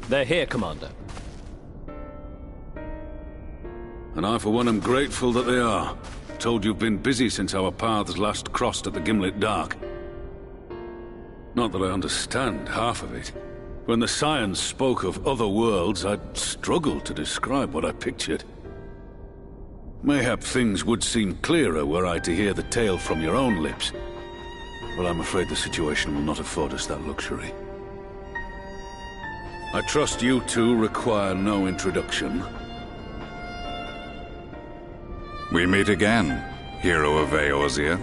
They're here, Commander. And I, for one, am grateful that they are. Told you've been busy since our paths last crossed at the Gimlet Dark. Not that I understand half of it. When the science spoke of other worlds, I'd struggled to describe what I pictured. Mayhap things would seem clearer were I to hear the tale from your own lips. But I'm afraid the situation will not afford us that luxury. I trust you two require no introduction. We meet again, hero of Eorzea.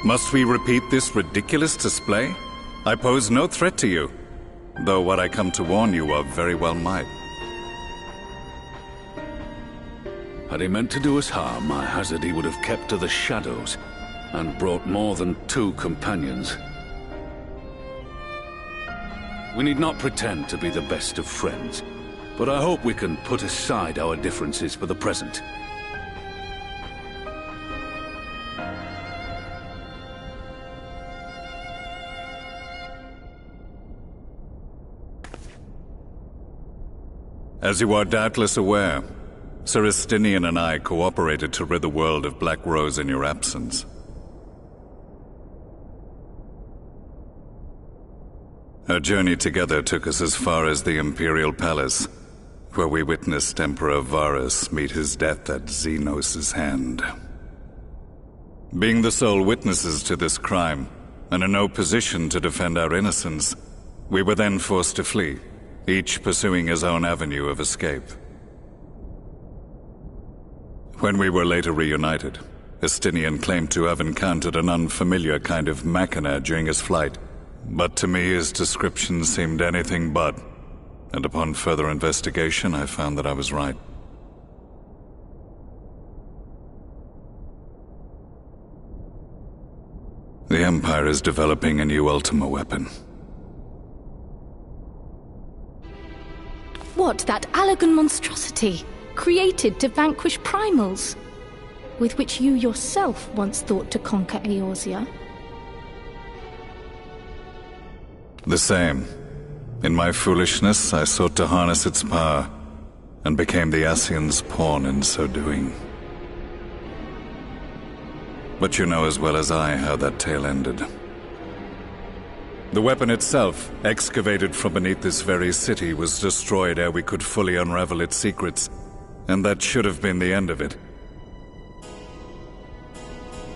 Must we repeat this ridiculous display? I pose no threat to you, though what I come to warn you of very well might. Had he meant to do us harm, I hazard he would have kept to the shadows, and brought more than 2 companions. We need not pretend to be the best of friends, but I hope we can put aside our differences for the present. As you are doubtless aware, Sir Estinian and I cooperated to rid the world of Black Rose in your absence. Our journey together took us as far as the Imperial Palace, where we witnessed Emperor Varus meet his death at Xenos' hand. Being the sole witnesses to this crime, and in no position to defend our innocence, we were then forced to flee, each pursuing his own avenue of escape. When we were later reunited, Estinian claimed to have encountered an unfamiliar kind of machina during his flight, but to me his description seemed anything but, and upon further investigation I found that I was right. The Empire is developing a new Ultima weapon. What, that Allagan monstrosity, created to vanquish primals, with which you yourself once thought to conquer Eorzea? The same. In my foolishness, I sought to harness its power, and became the Ascian's pawn in so doing. But you know as well as I how that tale ended. The weapon itself, excavated from beneath this very city, was destroyed ere we could fully unravel its secrets, and that should have been the end of it.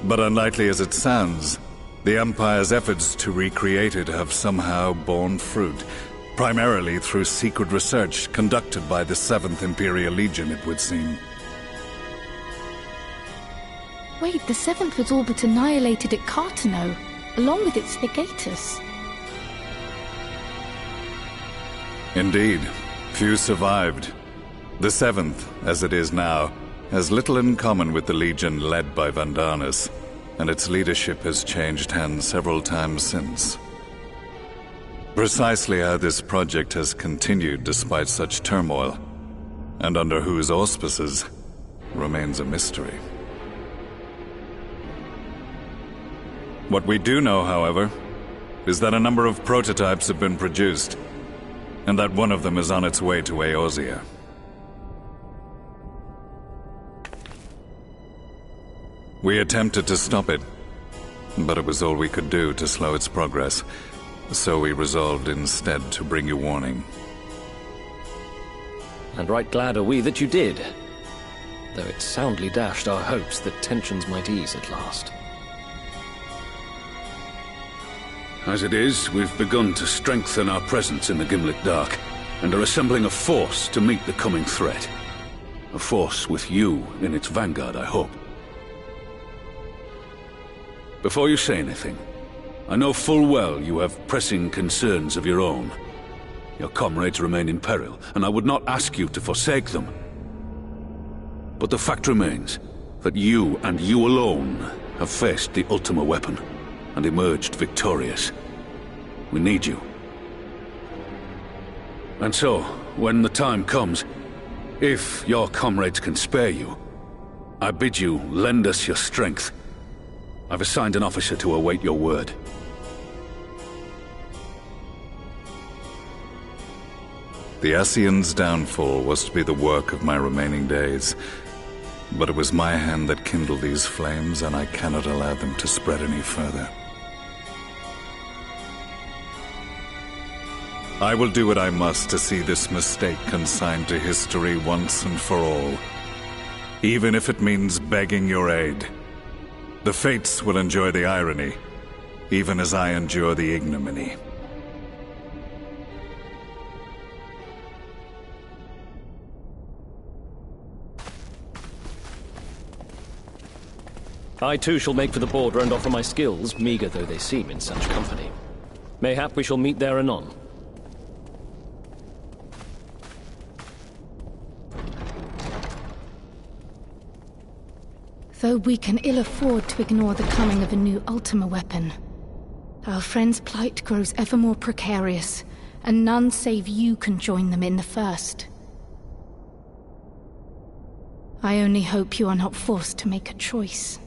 But unlikely as it sounds, the Empire's efforts to recreate it have somehow borne fruit, primarily through secret research conducted by the 7th Imperial Legion, it would seem. Wait, the 7th was all but annihilated at Cartano, along with its legatus. Indeed, few survived. The 7th, as it is now, has little in common with the Legion led by Vandanis, and its leadership has changed hands several times since. Precisely how this project has continued despite such turmoil, and under whose auspices, remains a mystery. What we do know, however, is that a number of prototypes have been produced, and that one of them is on its way to Eorzea. We attempted to stop it, but it was all we could do to slow its progress, so we resolved instead to bring you warning. And right glad are we that you did, though it soundly dashed our hopes that tensions might ease at last. As it is, we've begun to strengthen our presence in the Gimlet Dark, and are assembling a force to meet the coming threat. A force with you in its vanguard, I hope. Before you say anything, I know full well you have pressing concerns of your own. Your comrades remain in peril, and I would not ask you to forsake them. But the fact remains that you, and you alone, have faced the Ultima weapon, and emerged victorious. We need you. And so, when the time comes, if your comrades can spare you, I bid you lend us your strength. I've assigned an officer to await your word. The Ascian's downfall was to be the work of my remaining days. But it was my hand that kindled these flames, and I cannot allow them to spread any further. I will do what I must to see this mistake consigned to history once and for all, even if it means begging your aid. The fates will enjoy the irony, even as I endure the ignominy. I too shall make for the border and offer my skills, meagre though they seem in such company. Mayhap we shall meet there anon. Though we can ill afford to ignore the coming of a new Ultima weapon, our friend's plight grows ever more precarious, and none save you can join them in the first. I only hope you are not forced to make a choice.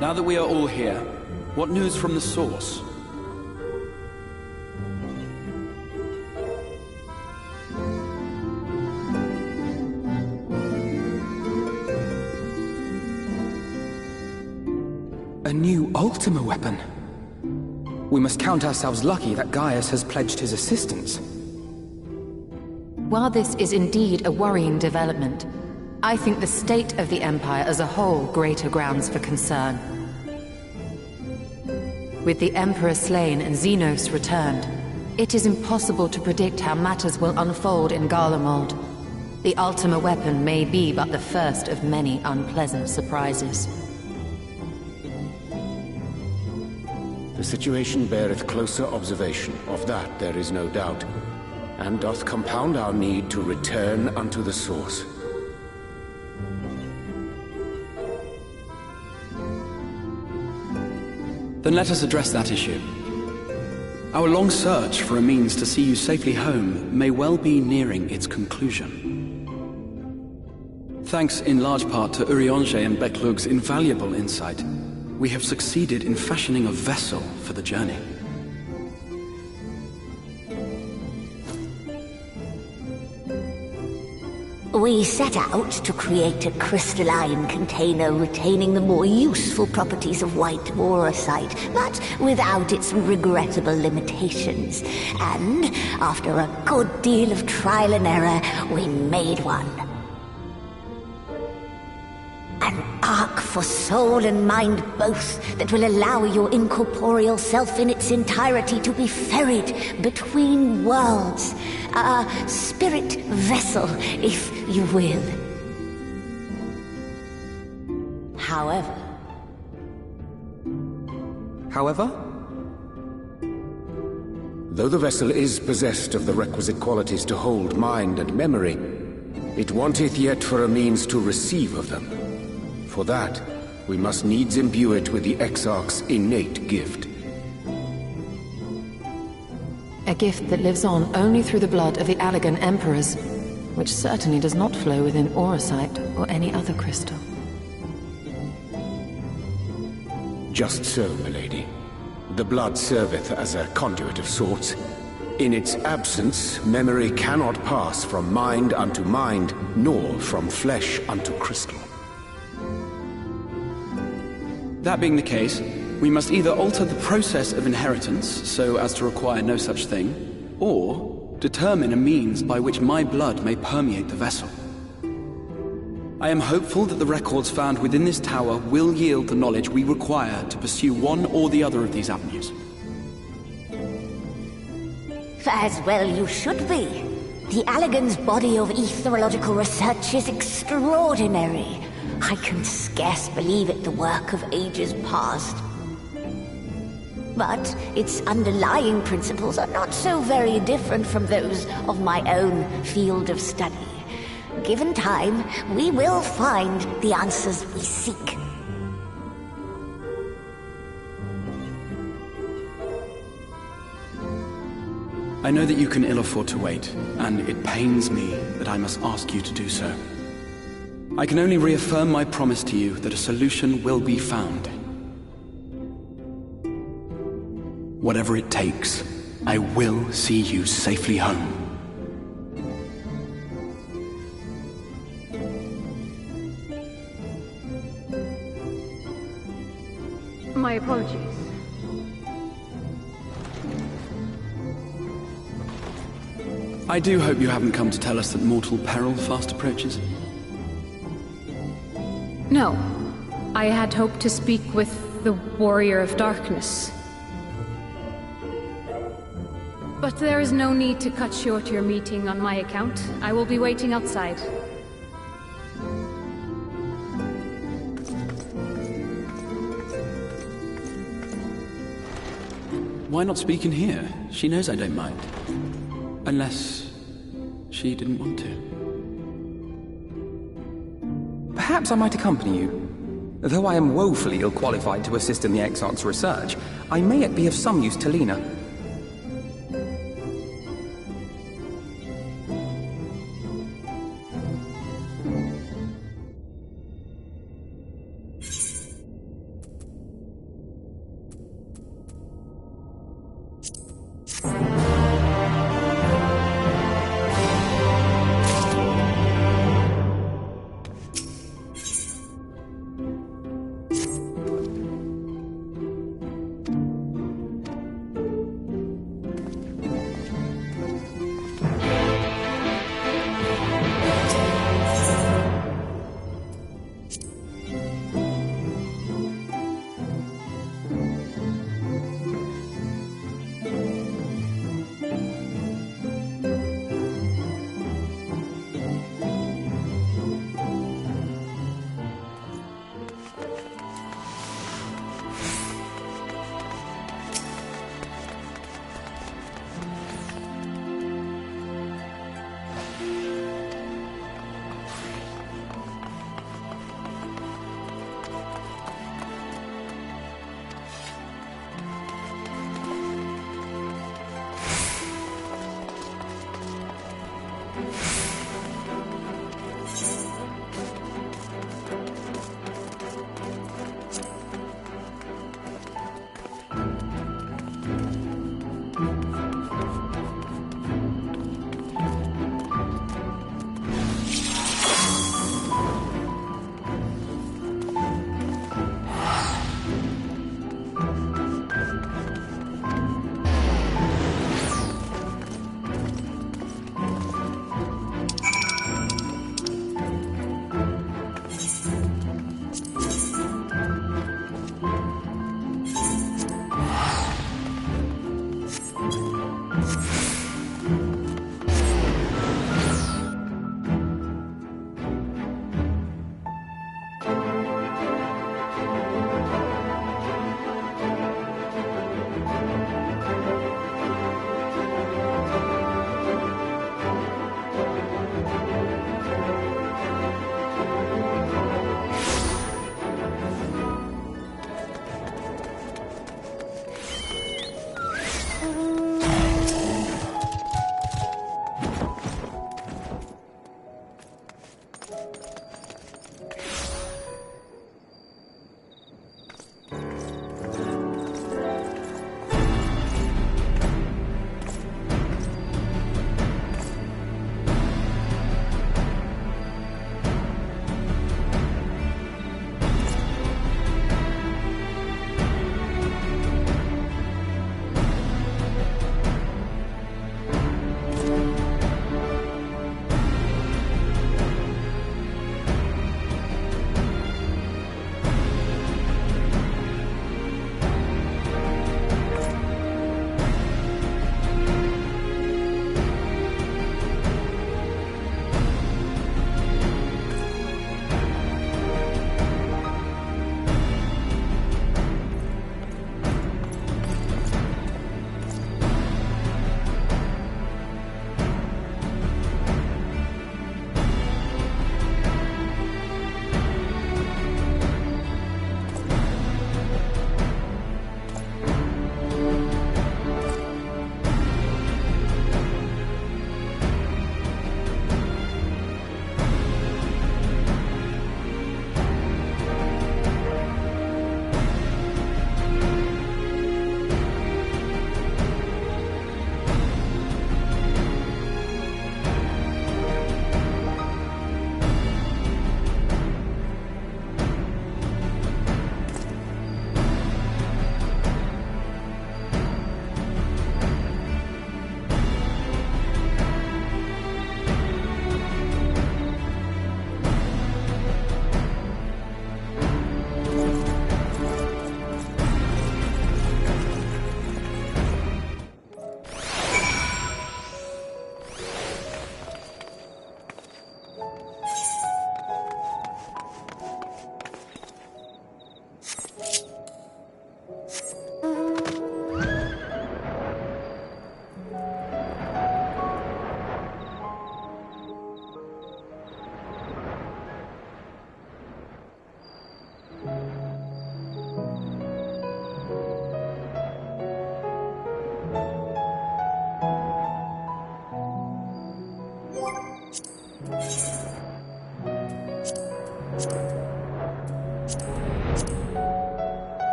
Now that we are all here, what news from the source? A new Ultima weapon? We must count ourselves lucky that Gaius has pledged his assistance. While this is indeed a worrying development, I think the state of the Empire as a whole greater grounds for concern. With the Emperor slain and Xenos returned, it is impossible to predict how matters will unfold in Garlemald. The Ultima weapon may be but the first of many unpleasant surprises. The situation beareth closer observation, of that there is no doubt, and doth compound our need to return unto the source. Then let us address that issue. Our long search for a means to see you safely home may well be nearing its conclusion. Thanks in large part to Urianger and Beklug's invaluable insight, we have succeeded in fashioning a vessel for the journey. We set out to create a crystalline container retaining the more useful properties of white aurosite, but without its regrettable limitations. And, after a good deal of trial and error, we made one. An ark for soul and mind both that will allow your incorporeal self in its entirety to be ferried between worlds. A spirit vessel, if you will. However... Though the vessel is possessed of the requisite qualities to hold mind and memory, it wanteth yet for a means to receive of them. For that, we must needs imbue it with the Exarch's innate gift. A gift that lives on only through the blood of the Allagan Emperors, which certainly does not flow within aurosite or any other crystal. Just so, milady. The blood serveth as a conduit of sorts. In its absence, memory cannot pass from mind unto mind, nor from flesh unto crystal. That being the case, we must either alter the process of inheritance so as to require no such thing, or determine a means by which my blood may permeate the vessel. I am hopeful that the records found within this tower will yield the knowledge we require to pursue one or the other of these avenues. As well you should be. The Allagan's body of etherological research is extraordinary. I can scarce believe it the work of ages past. But its underlying principles are not so very different from those of my own field of study. Given time, we will find the answers we seek. I know that you can ill afford to wait, and it pains me that I must ask you to do so. I can only reaffirm my promise to you that a solution will be found. Whatever it takes, I will see you safely home. My apologies. I do hope you haven't come to tell us that mortal peril fast approaches. No. I had hoped to speak with the Warrior of Darkness. But there is no need to cut short your meeting on my account. I will be waiting outside. Why not speak in here? She knows I don't mind. Unless she didn't want to. Perhaps I might accompany you. Though I am woefully ill-qualified to assist in the Exarch's research, I may yet be of some use to Lena.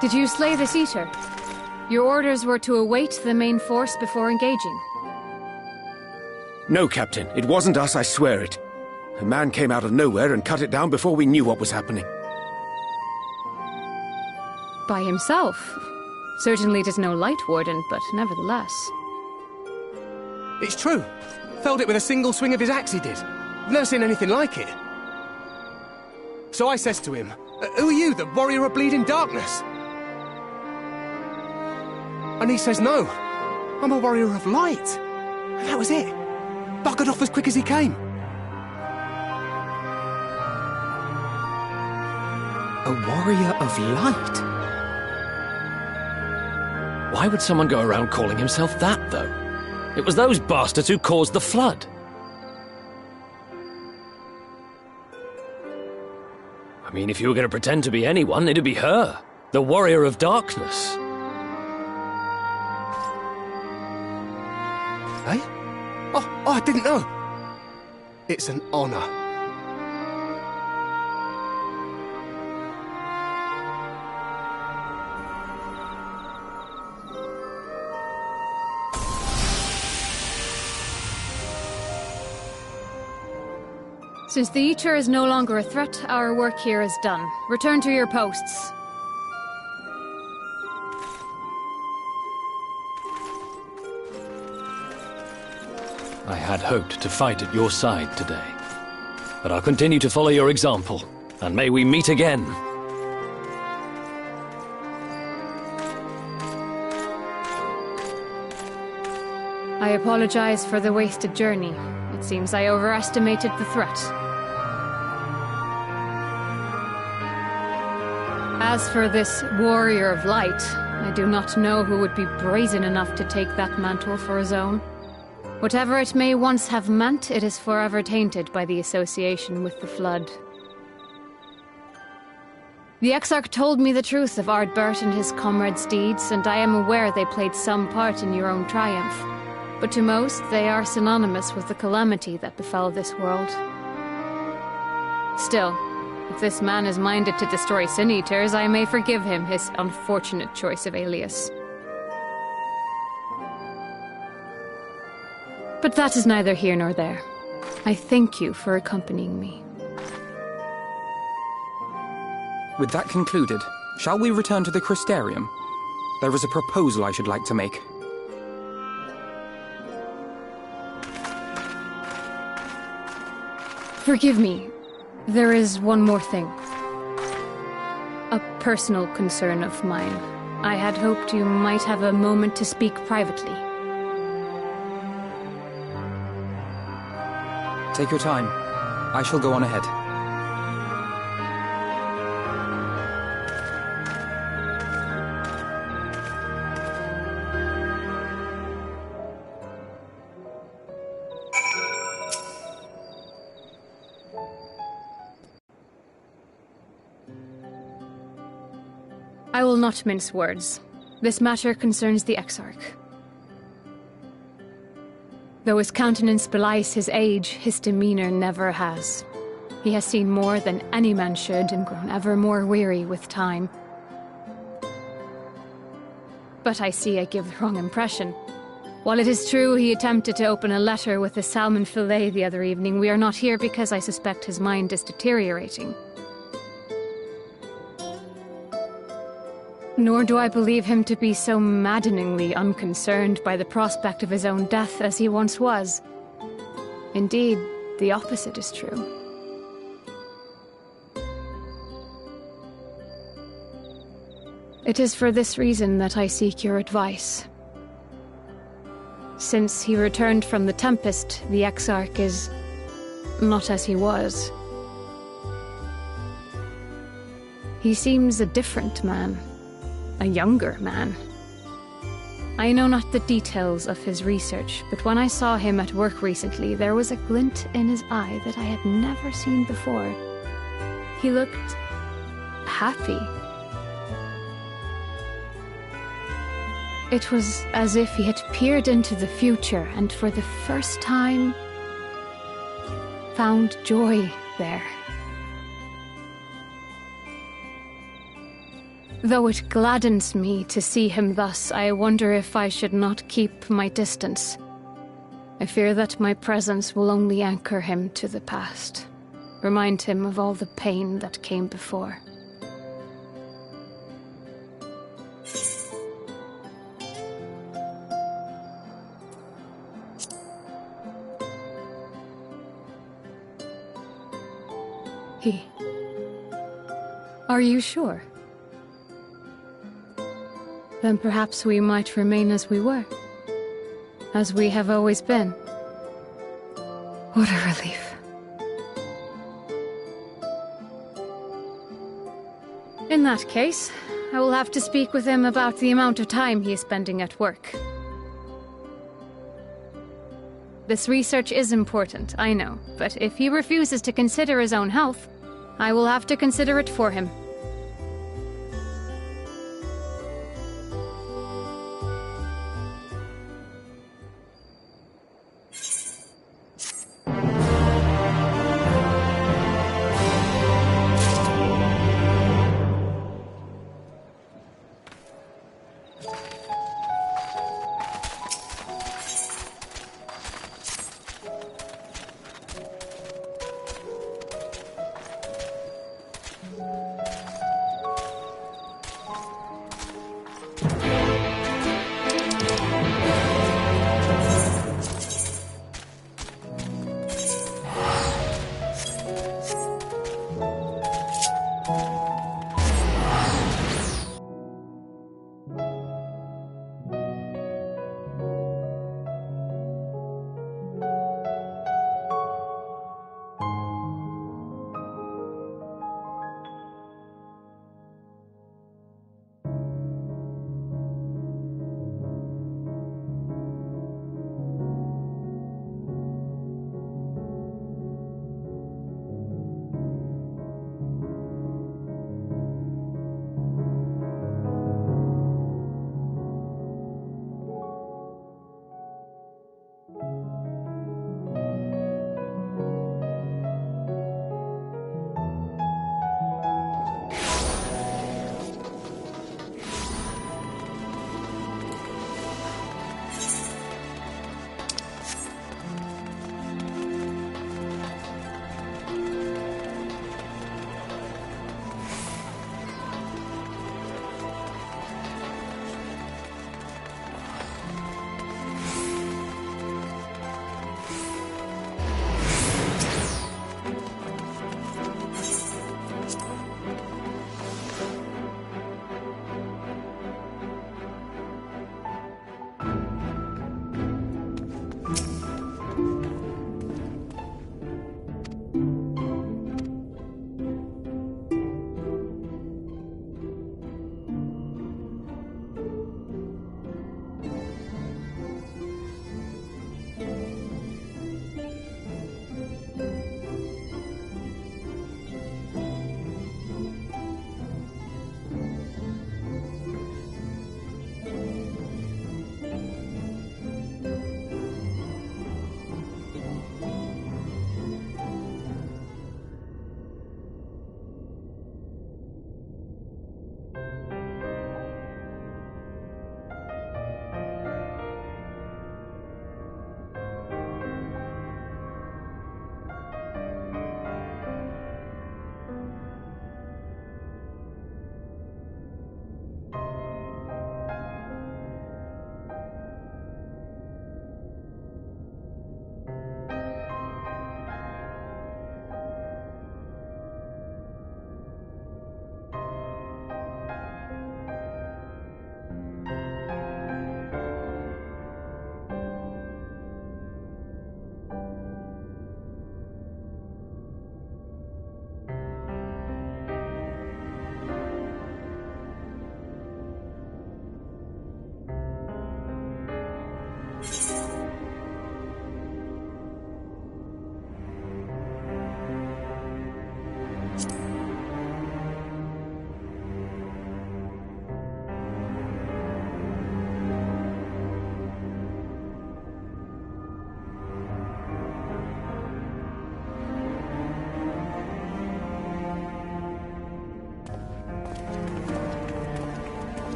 Did you slay this Eater? Your orders were to await the main force before engaging. No, Captain. It wasn't us, I swear it. A man came out of nowhere and cut it down before we knew what was happening. By himself? Certainly it is no Light Warden, but nevertheless. It's true. Felled it with a single swing of his axe, he did. I've never seen anything like it. So I says to him, "Who are you, the warrior of bleeding darkness?" And he says, "No, I'm a warrior of light." And that was it. Buggered off as quick as he came. A warrior of light? Why would someone go around calling himself that, though? It was those bastards who caused the flood. I mean, if you were going to pretend to be anyone, it'd be her. The warrior of darkness. Eh? Oh, I didn't know. It's an honor. Since the Eater is no longer a threat, our work here is done. Return to your posts. I had hoped to fight at your side today. But I'll continue to follow your example, and may we meet again. I apologize for the wasted journey. It seems I overestimated the threat. As for this warrior of light, I do not know who would be brazen enough to take that mantle for his own. Whatever it may once have meant, it is forever tainted by the association with the Flood. The Exarch told me the truth of Ardbert and his comrades' deeds, and I am aware they played some part in your own triumph. But to most, they are synonymous with the calamity that befell this world. Still, if this man is minded to destroy Sin Eaters, I may forgive him his unfortunate choice of alias. But that is neither here nor there. I thank you for accompanying me. With that concluded, shall we return to the Crystarium? There is a proposal I should like to make. Forgive me. There is one more thing. A personal concern of mine. I had hoped you might have a moment to speak privately. Take your time. I shall go on ahead. I will not mince words. This matter concerns the Exarch. Though his countenance belies his age, his demeanor never has. He has seen more than any man should and grown ever more weary with time. But I see I give the wrong impression. While it is true he attempted to open a letter with a salmon fillet the other evening, we are not here because I suspect his mind is deteriorating. Nor do I believe him to be so maddeningly unconcerned by the prospect of his own death as he once was. Indeed, the opposite is true. It is for this reason that I seek your advice. Since he returned from the Tempest, the Exarch is not as he was. He seems a different man. A younger man. I know not the details of his research, but when I saw him at work recently, there was a glint in his eye that I had never seen before. He looked happy. It was as if he had peered into the future and for the first time found joy there. Though it gladdens me to see him thus, I wonder if I should not keep my distance. I fear that my presence will only anchor him to the past, remind him of all the pain that came before. Are you sure? Then perhaps we might remain as we were. As we have always been. What a relief. In that case, I will have to speak with him about the amount of time he is spending at work. This research is important, I know, but if he refuses to consider his own health, I will have to consider it for him.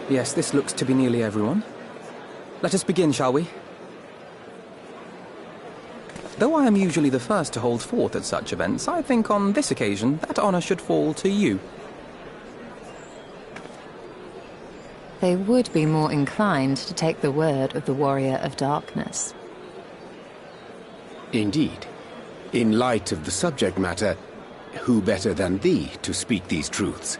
Yes, this looks to be nearly everyone. Let us begin, shall we? Though I am usually the first to hold forth at such events, I think on this occasion that honor should fall to you. They would be more inclined to take the word of the Warrior of Darkness. Indeed. In light of the subject matter, who better than thee to speak these truths?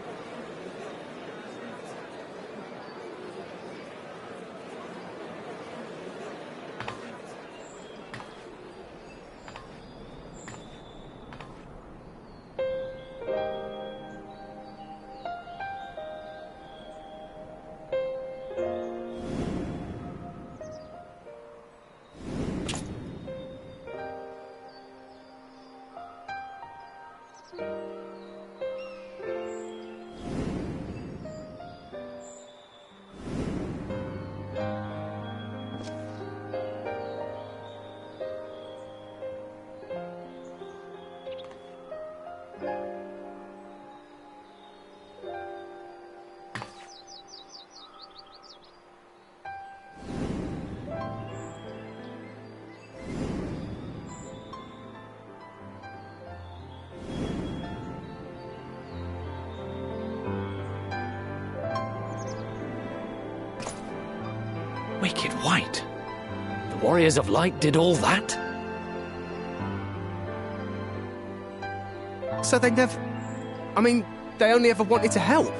Wicked White? The Warriors of Light did all that? So they never... I mean, they only ever wanted to help.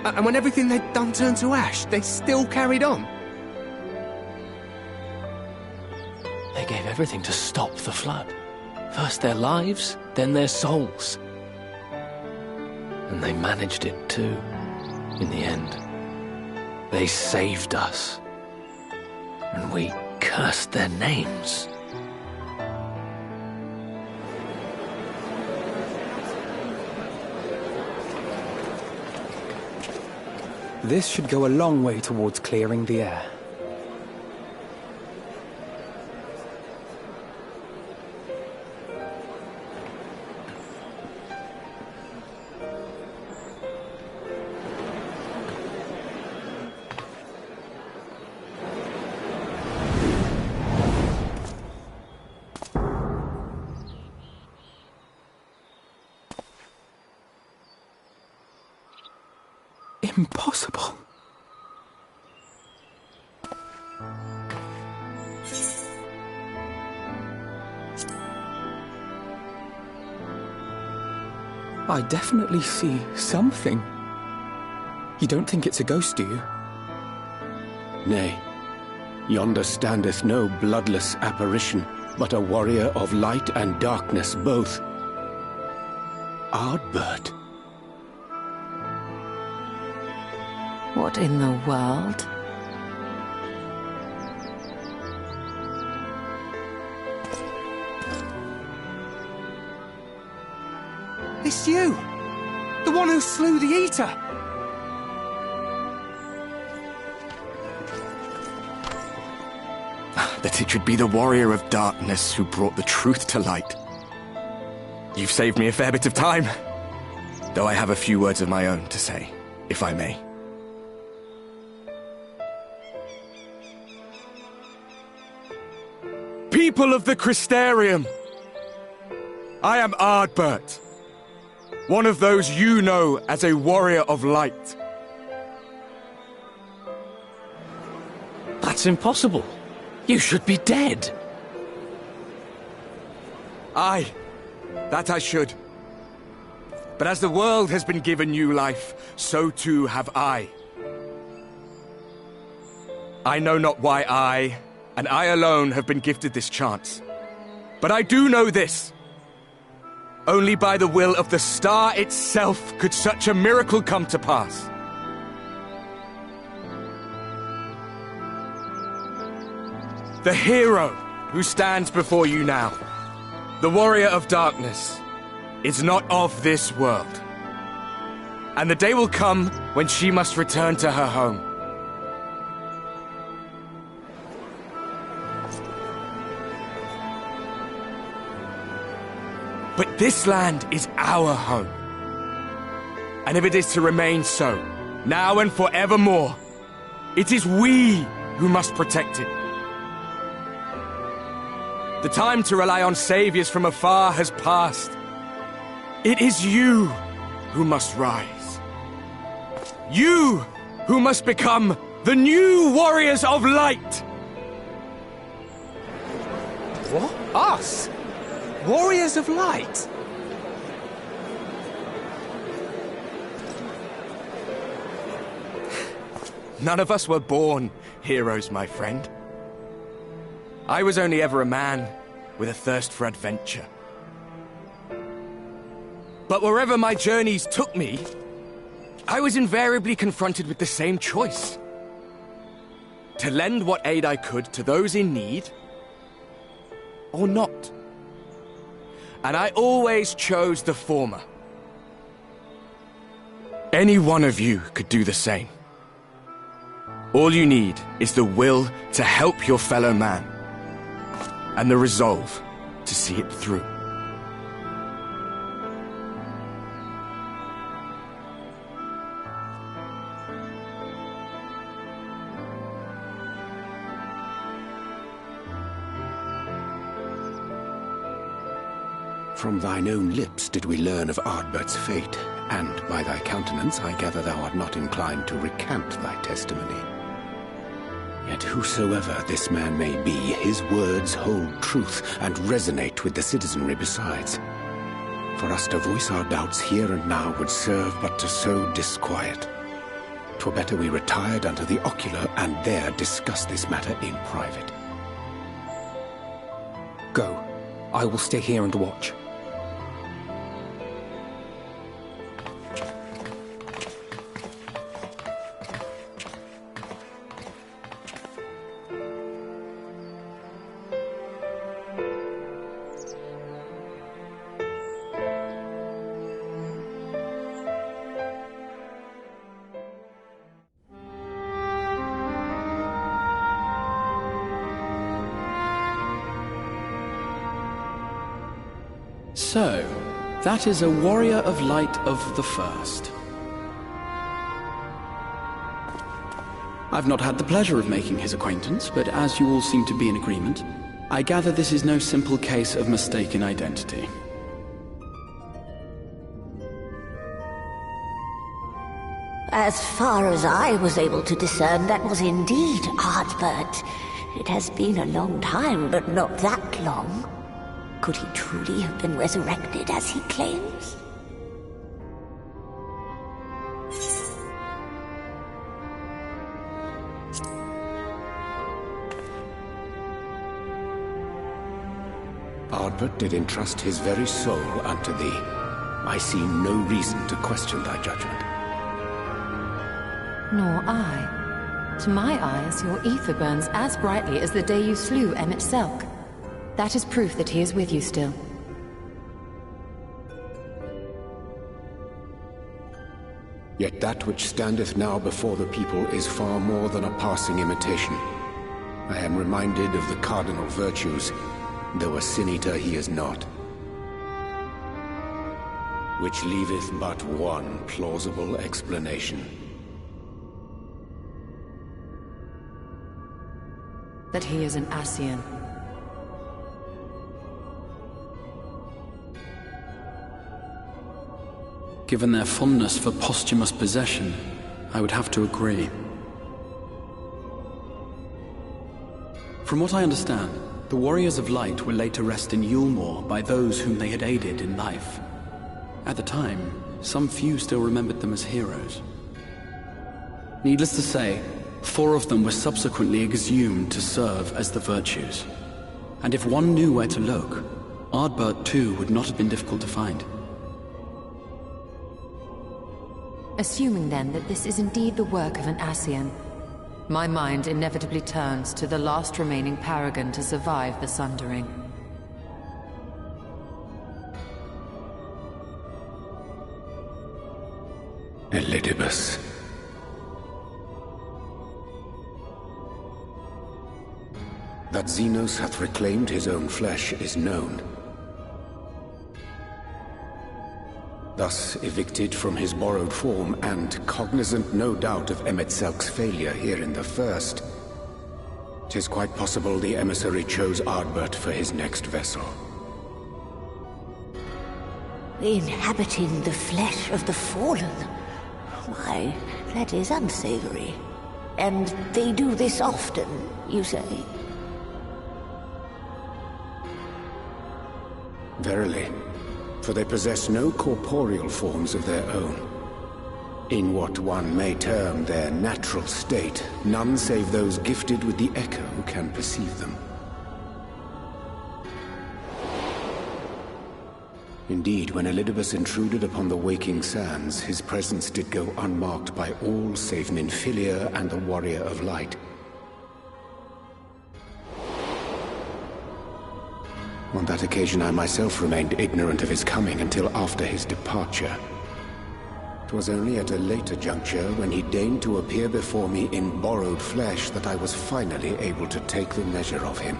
And when everything they'd done turned to ash, they still carried on. They gave everything to stop the flood. First their lives, then their souls. And they managed it too, in the end. They saved us. And we cursed their names. This should go a long way towards clearing the air. Impossible. I definitely see something. You don't think it's a ghost, do you? Nay, yonder standeth no bloodless apparition, but a warrior of light and darkness both. Ardbert. What in the world? It's you! The one who slew the Eater! That it should be the Warrior of Darkness who brought the truth to light. You've saved me a fair bit of time, though I have a few words of my own to say, if I may. People of the Crystarium, I am Ardbert, one of those you know as a warrior of light. That's impossible. You should be dead. Aye, that I should. But as the world has been given new life, so too have I. I know not why I, and I alone, have been gifted this chance. But I do know this. Only by the will of the star itself could such a miracle come to pass. The hero who stands before you now, the Warrior of Darkness, is not of this world. And the day will come when she must return to her home. But this land is our home. And if it is to remain so, now and forevermore, It is we who must protect it. The time to rely on saviors from afar has passed. It is you who must rise. You who must become the new warriors of light! What? Us? Warriors of light? None of us were born heroes, my friend. I was only ever a man with a thirst for adventure. But wherever my journeys took me, I was invariably confronted with the same choice. To lend what aid I could to those in need, or not. And I always chose the former. Any one of you could do the same. All you need is the will to help your fellow man, and the resolve to see it through. From thine own lips did we learn of Ardbert's fate, and by thy countenance I gather thou art not inclined to recant thy testimony. Yet whosoever this man may be, his words hold truth and resonate with the citizenry besides. For us to voice our doubts here and now would serve but to sow disquiet. 'Twere better we retired unto the ocular and there discuss this matter in private. Go. I will stay here and watch. So, that is a warrior of light of the first. I've not had the pleasure of making his acquaintance, but as you all seem to be in agreement, I gather this is no simple case of mistaken identity. As far as I was able to discern, that was indeed Ardbert. It has been a long time, but not that long. Could he truly have been resurrected as he claims? Ardbert did entrust his very soul unto thee. I see no reason to question thy judgment. Nor I. To my eyes, your ether burns as brightly as the day you slew Emmett Selk. That is proof that he is with you still. Yet that which standeth now before the people is far more than a passing imitation. I am reminded of the cardinal virtues, though a sin-eater he is not. Which leaveth but one plausible explanation. That he is an Ascian. Given their fondness for posthumous possession, I would have to agree. From what I understand, the Warriors of Light were laid to rest in Yulmore by those whom they had aided in life. At the time, some few still remembered them as heroes. Needless to say, 4 of them were subsequently exhumed to serve as the virtues. And if one knew where to look, Ardbert too would not have been difficult to find. Assuming then that this is indeed the work of an Ascian, my mind inevitably turns to the last remaining paragon to survive the Sundering. Elidibus. That Xenos hath reclaimed his own flesh is known. Thus evicted from his borrowed form, and cognizant no doubt of Emet-Selk's failure here in the First, 'tis quite possible the emissary chose Ardbert for his next vessel. Inhabiting the flesh of the fallen? Why, that is unsavory. And they do this often, you say? Verily, for they possess no corporeal forms of their own. In what one may term their natural state, none save those gifted with the echo can perceive them. Indeed, when Elidibus intruded upon the waking sands, his presence did go unmarked by all save Minfilia and the Warrior of Light. On that occasion, I myself remained ignorant of his coming until after his departure. It was only at a later juncture, when he deigned to appear before me in borrowed flesh, that I was finally able to take the measure of him.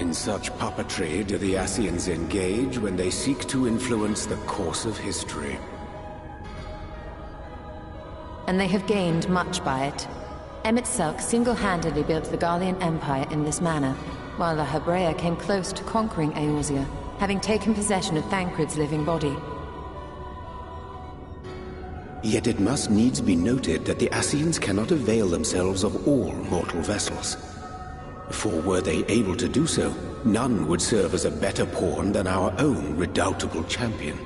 In such puppetry do the Ascians engage when they seek to influence the course of history. And they have gained much by it. Emet-Selk single-handedly built the Garlean Empire in this manner, while the Hebrea came close to conquering Eorzea, having taken possession of Thancred's living body. Yet it must needs be noted that the Ascians cannot avail themselves of all mortal vessels. For were they able to do so, none would serve as a better pawn than our own redoubtable champion.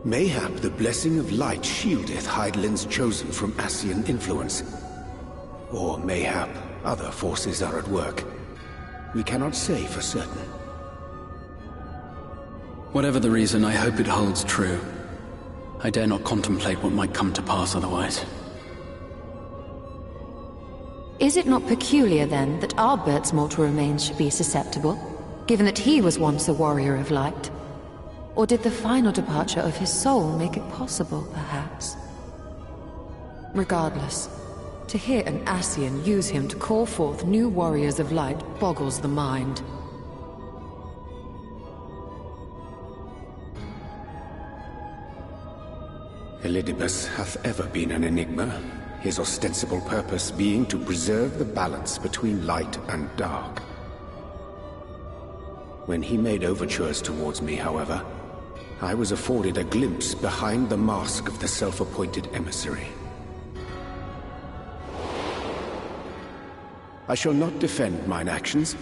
Mayhap the blessing of light shieldeth Hydaelyn's chosen from Ascian influence. Or mayhap other forces are at work. We cannot say for certain. Whatever the reason, I hope it holds true. I dare not contemplate what might come to pass otherwise. Is it not peculiar, then, that Ardbert's mortal remains should be susceptible, given that he was once a warrior of light? Or did the final departure of his soul make it possible, perhaps? Regardless, to hear an Ascian use him to call forth new warriors of light boggles the mind. Elidibus hath ever been an enigma, his ostensible purpose being to preserve the balance between light and dark. When he made overtures towards me, however, I was afforded a glimpse behind the mask of the self-appointed emissary. I shall not defend mine actions,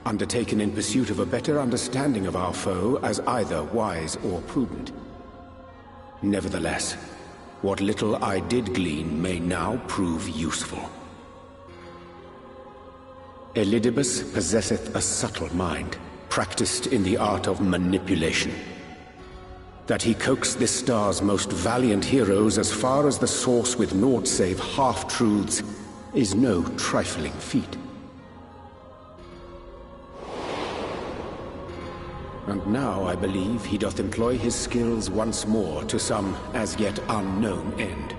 undertaken in pursuit of a better understanding of our foe as either wise or prudent. Nevertheless, what little I did glean may now prove useful. Elidibus possesseth a subtle mind, practiced in the art of manipulation. That he coaxed this star's most valiant heroes as far as the source with naught save half-truths is no trifling feat. And now I believe he doth employ his skills once more to some as yet unknown end.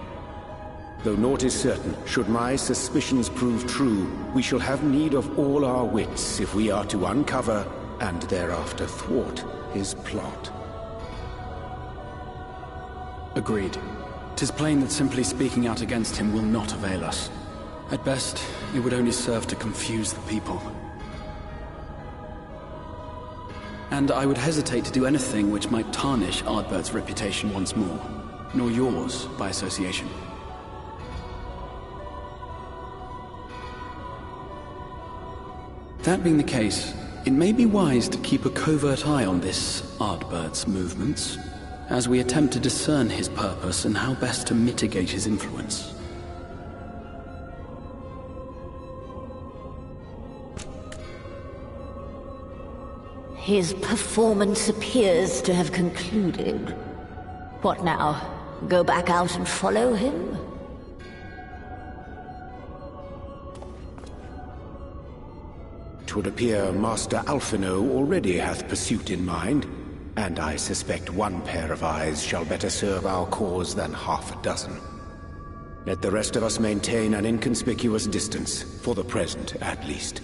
Though naught is certain, should my suspicions prove true, we shall have need of all our wits if we are to uncover and thereafter thwart his plot. Agreed. 'Tis plain that simply speaking out against him will not avail us. At best, it would only serve to confuse the people. And I would hesitate to do anything which might tarnish Ardbert's reputation once more, nor yours by association. That being the case, it may be wise to keep a covert eye on this Ardbert's movements, as we attempt to discern his purpose and how best to mitigate his influence. His performance appears to have concluded. What now? Go back out and follow him? Twould appear Master Alphino already hath pursuit in mind, and I suspect one pair of eyes shall better serve our cause than half a dozen. Let the rest of us maintain an inconspicuous distance, for the present at least.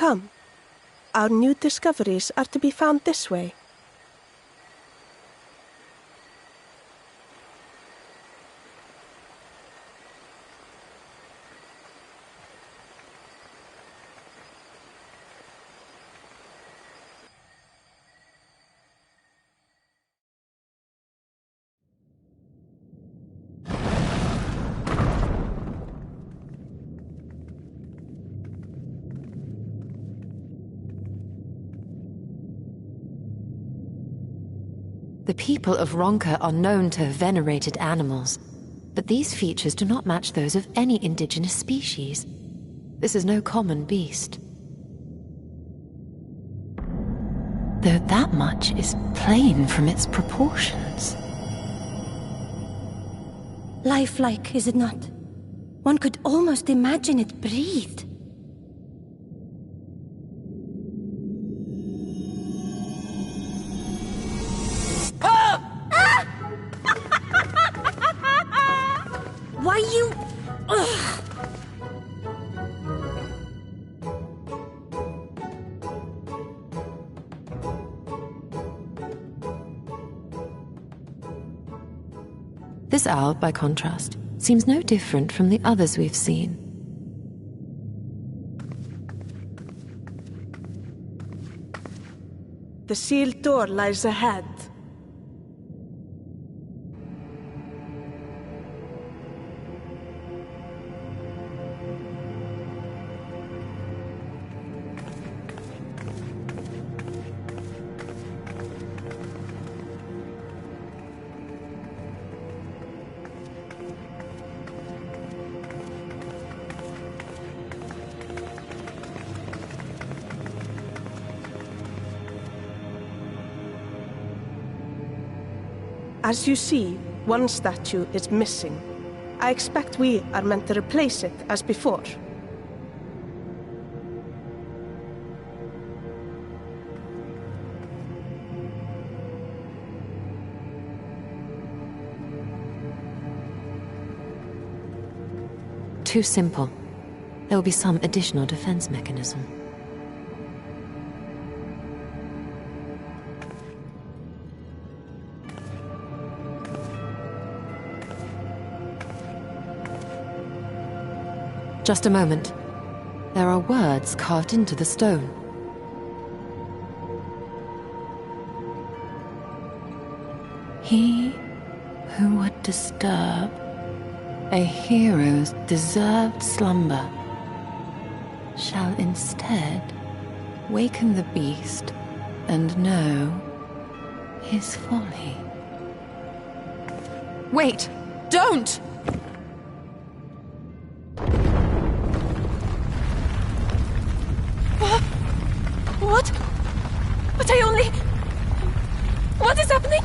Come. Our new discoveries are to be found this way. The people of Ronka are known to have venerated animals, but these features do not match those of any indigenous species. This is no common beast. Though that much is plain from its proportions. Lifelike, is it not? One could almost imagine it breathed. Why you... Ugh. This owl, by contrast, seems no different from the others we've seen. The sealed door lies ahead. As you see, one statue is missing. I expect we are meant to replace it as before. Too simple. There will be some additional defense mechanism. Just a moment. There are words carved into the stone. He who would disturb a hero's deserved slumber shall instead waken the beast and know his folly. Wait! Don't! What? But I only... What is happening?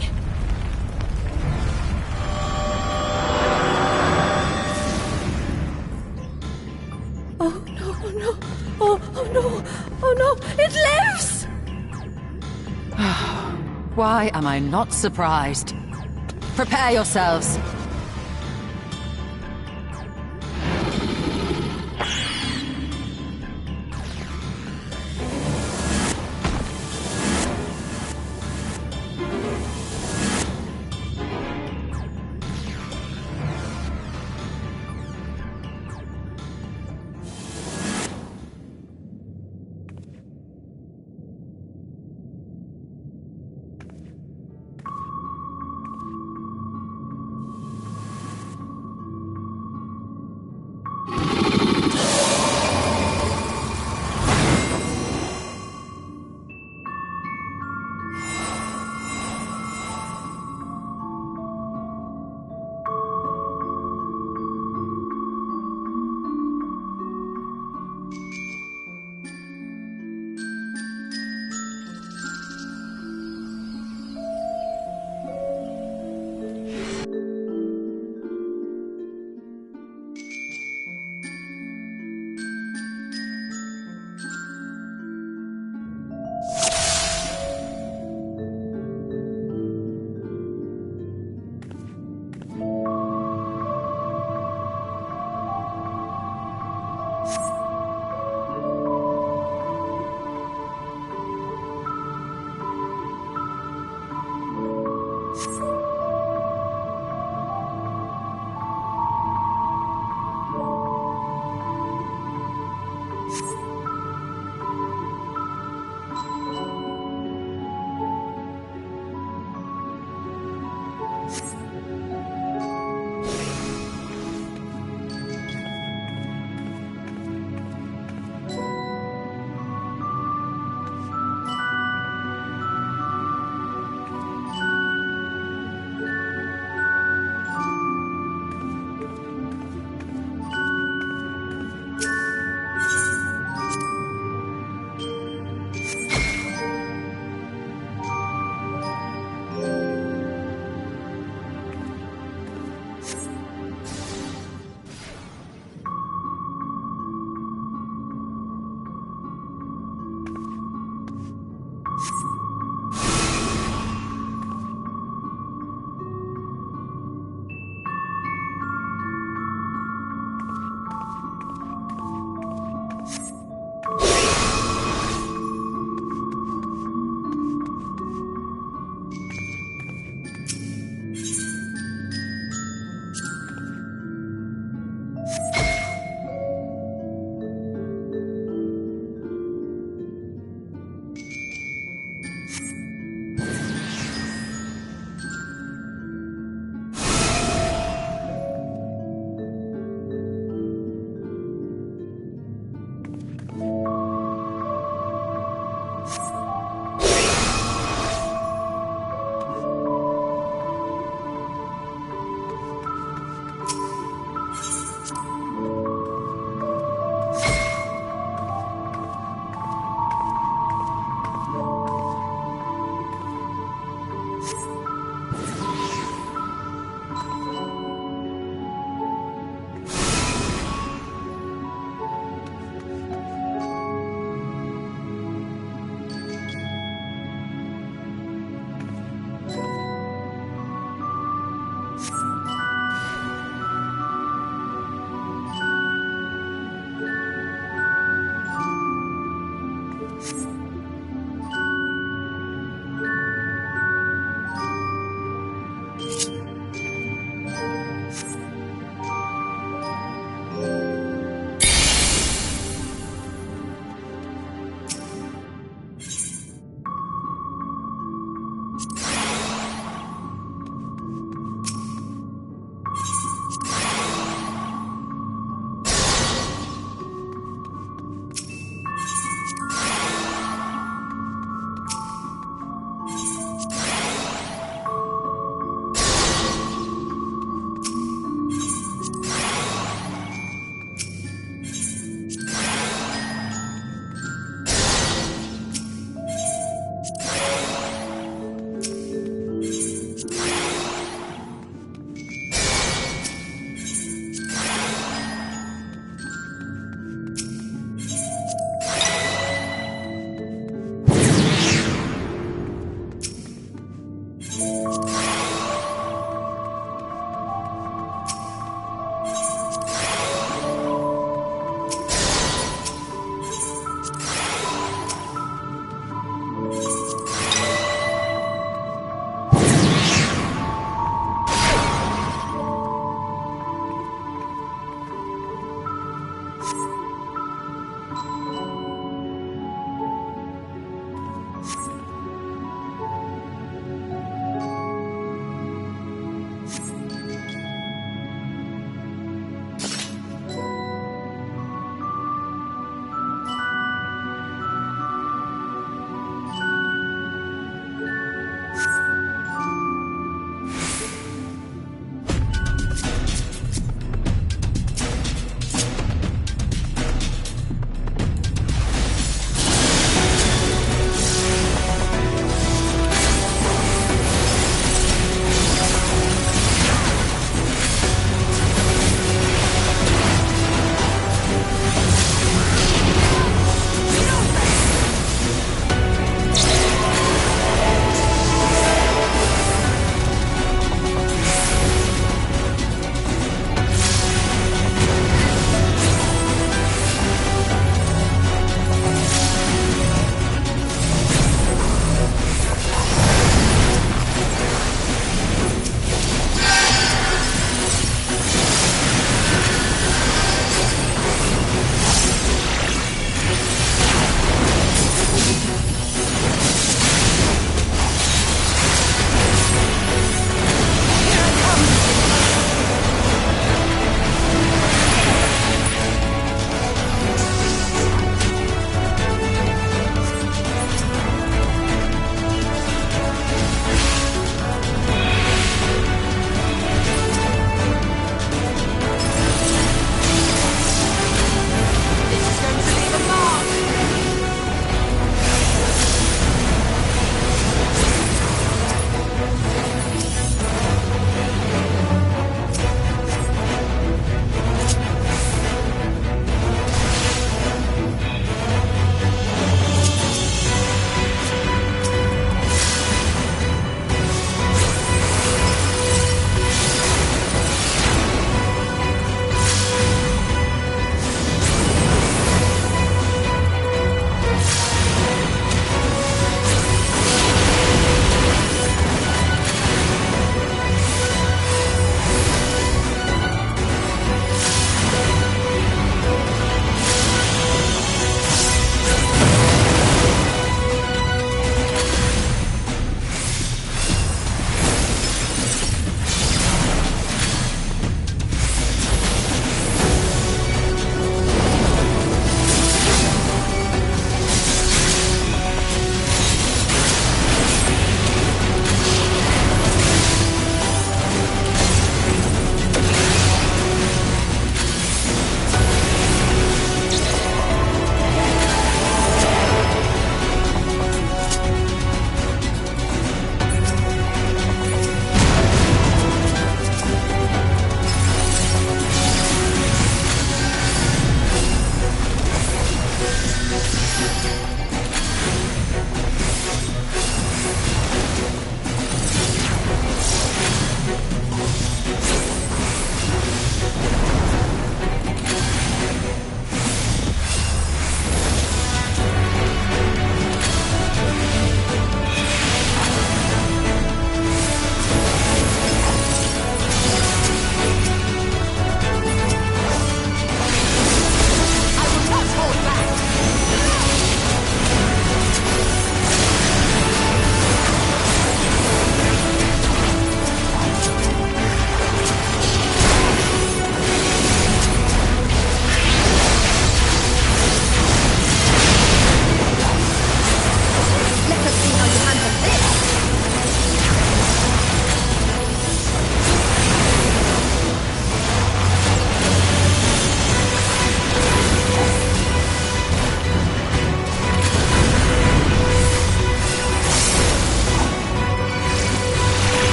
Oh no, oh no, oh no, oh no, it lives! Why am I not surprised? Prepare yourselves.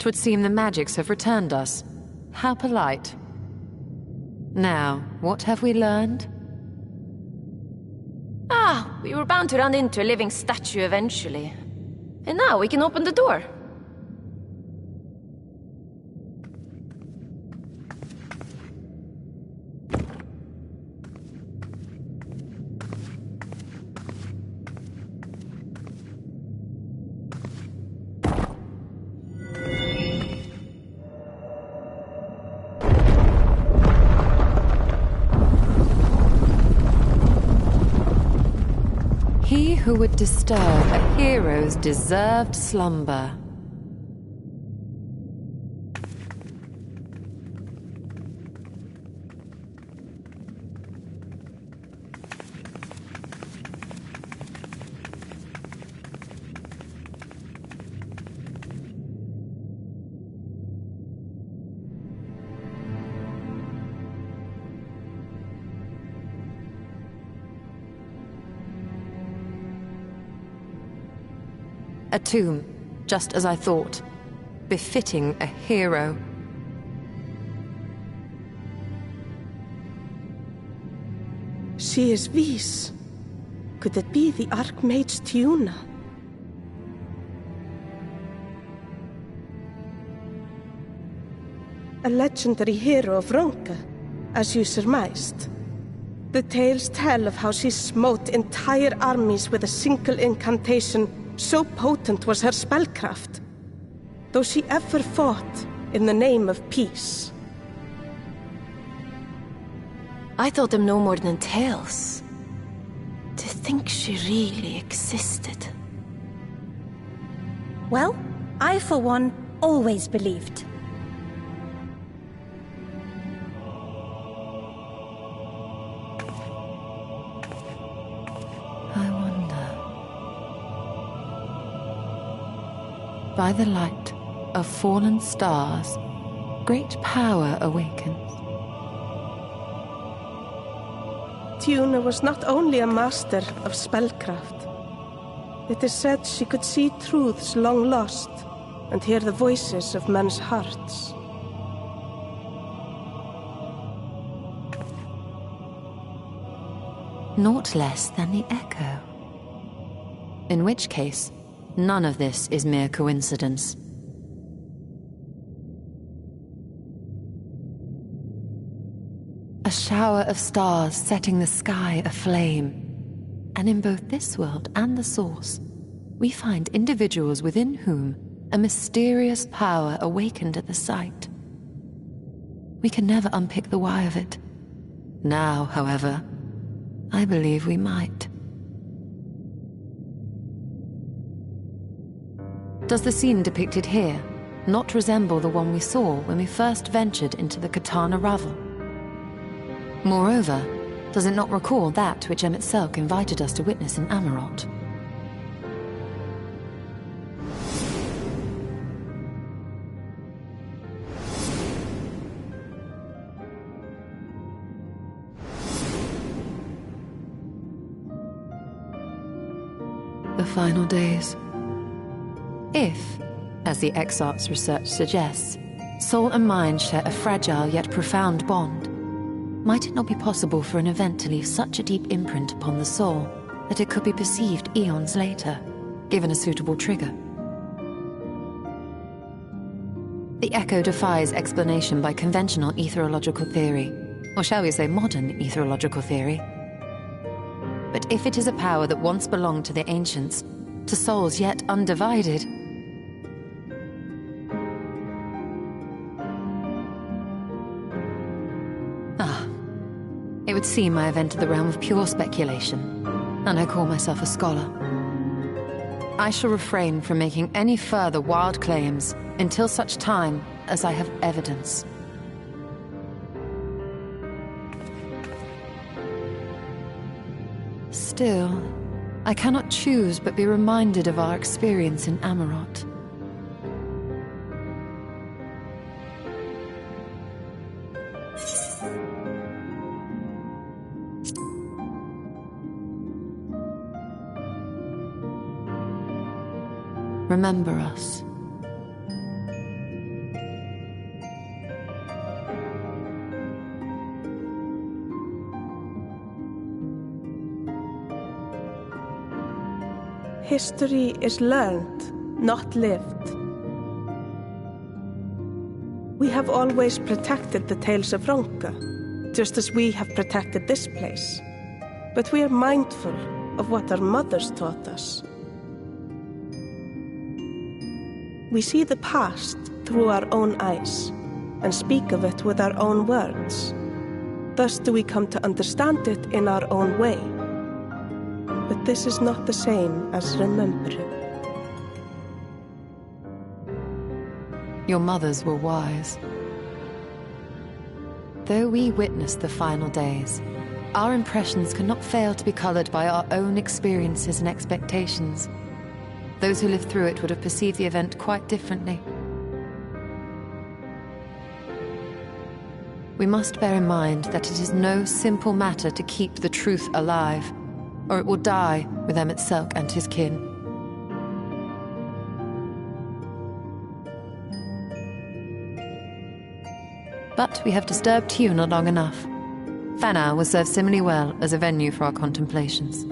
would seem the magics have returned us. How polite. Now, what have we learned? Ah, we were bound to run into a living statue eventually. And now we can open the door. He who would disturb a hero's deserved slumber. A tomb, just as I thought. Befitting a hero. She is Vis. Could it be the Archmage DHONA? A legendary hero of Ronka, as you surmised. The tales tell of how she smote entire armies with a single incantation. So potent was her spellcraft, though she ever fought in the name of peace. I thought them no more than tales. To think she really existed. Well, I for one always believed. By the light of fallen stars, great power awakens. DHONA was not only a master of spellcraft. It is said she could see truths long lost and hear the voices of men's hearts. Naught less than the echo. In which case, none of this is mere coincidence. A shower of stars setting the sky aflame. And in both this world and the Source, we find individuals within whom a mysterious power awakened at the sight. We can never unpick the why of it. Now, however, I believe we might. Does the scene depicted here not resemble the one we saw when we first ventured into the Katana Ravel? Moreover, does it not recall that which Emmett Selk invited us to witness in Amarot? The final days. If, as the Exarch's research suggests, soul and mind share a fragile yet profound bond, might it not be possible for an event to leave such a deep imprint upon the soul that it could be perceived eons later, given a suitable trigger? The echo defies explanation by conventional etherological theory, or shall we say modern etherological theory. But if it is a power that once belonged to the ancients, to souls yet undivided, it would seem I have entered the realm of pure speculation, and I call myself a scholar. I shall refrain from making any further wild claims until such time as I have evidence. Still, I cannot choose but be reminded of our experience in Amarot. Remember us. History is learned, not lived. We have always protected the tales of Ronka, just as we have protected this place. But we are mindful of what our mothers taught us. We see the past through our own eyes and speak of it with our own words. Thus do we come to understand it in our own way. But this is not the same as remembering. Your mothers were wise. Though we witnessed the final days, our impressions cannot fail to be colored by our own experiences and expectations. Those who lived through it would have perceived the event quite differently. We must bear in mind that it is no simple matter to keep the truth alive, or it will die with Emmett Selk and his kin. But we have disturbed Tuna long enough. Fanau will serve similarly well as a venue for our contemplations.